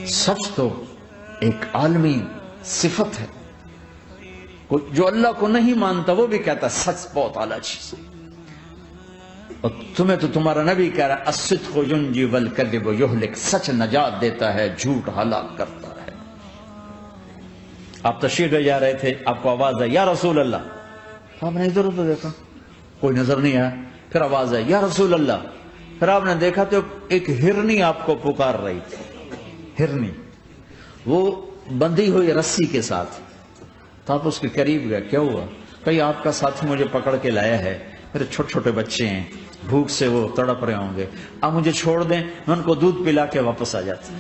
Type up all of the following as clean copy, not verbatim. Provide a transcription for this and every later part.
سچ تو ایک عالمی صفت ہے، جو اللہ کو نہیں مانتا وہ بھی کہتا ہے سچ بہت اعلیٰ چیز ہے، اور تمہیں تو تمہارا نبی کہہ رہا ہے الصدق ینجی والکذب یہلک، سچ نجات دیتا ہے، جھوٹ ہلاک کرتا ہے۔ آپ تشریف لے جا رہے تھے، آپ کو آواز آئی یا رسول اللہ، آپ نے ادھر ادھر دیکھا، کوئی نظر نہیں آیا، پھر آواز آئی یا رسول اللہ، پھر آپ نے دیکھا تو ایک ہرنی آپ کو پکار رہی تھی، ہرنی وہ بندھی ہوئی رسی کے ساتھ، تو آپ اس کے قریب گئے، کیا ہوا؟ کہیں آپ کا ساتھی مجھے پکڑ کے لایا ہے، میرے چھوٹے چھوٹے بچے ہیں، بھوک سے وہ تڑپ رہے ہوں گے، آپ مجھے چھوڑ دیں، میں ان کو دودھ پلا کے واپس آ جاتا ہوں۔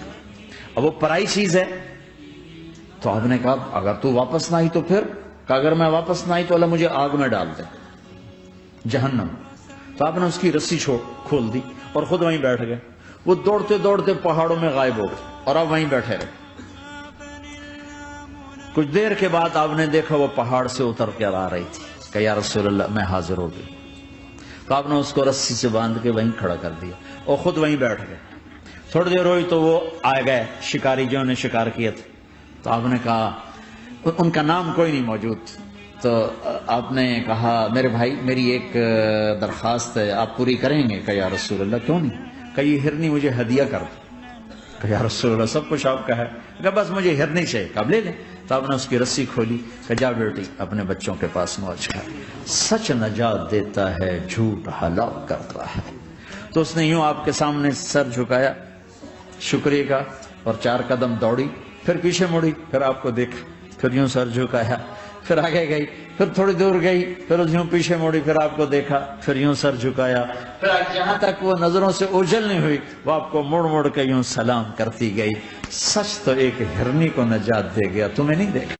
اب وہ پرائی چیز ہے، تو آپ نے کہا اگر تو واپس نہ آئی تو پھر، کہ اگر میں واپس نہ آئی تو اللہ مجھے آگ میں ڈال دے، جہنم۔ تو آپ نے اس کی رسی کھول دی اور خود وہیں بیٹھ گئے، وہ دوڑتے دوڑتے پہاڑوں میں غائب ہو گئے اور آپ وہیں بیٹھے رہے۔ کچھ دیر کے بعد آپ نے دیکھا وہ پہاڑ سے اتر کے آ رہی تھی، کہ یا رسول اللہ میں حاضر ہو گئی، تو آپ نے اس کو رسی سے باندھ کے وہیں کھڑا کر دیا اور خود وہیں بیٹھ گئے۔ تھوڑی دیر ہوئی تو وہ آ گئے شکاری جو نے شکار کیا تھا، تو آپ نے کہا، ان کا نام کوئی نہیں موجود، تو آپ نے کہا میرے بھائی میری ایک درخواست ہے، آپ پوری کریں گے؟ کہ یا رسول اللہ کیوں نہیں؟ کہ یہ ہرنی مجھے ہدیہ کر دو۔ کہ یا رسول اللہ سب کچھ آپ کا ہے، کہ بس مجھے ہرنی چاہیے، کب لے لیں۔ تو آپ نے اس کی رسی کھولی، کہ جا بیٹی اپنے بچوں کے پاس موج کر، سچ نجات دیتا ہے، جھوٹ ہلاک کرتا ہے۔ تو اس نے یوں آپ کے سامنے سر جھکایا شکریہ کا، اور 4 قدم دوڑی، پھر پیچھے مڑی، پھر آپ کو دیکھا، پھر یوں سر جھکایا، پھر آگے گئی، پھر تھوڑی دور گئی، پھر یوں پیچھے مڑی، پھر آپ کو دیکھا، پھر یوں سر جھکایا، پھر جہاں تک وہ نظروں سے اوجھل نہیں ہوئی وہ آپ کو مڑ مڑ کے یوں سلام کرتی گئی۔ سچ تو ایک ہرنی کو نجات دے گیا، تمہیں نہیں دیکھا۔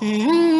Mm-hmm.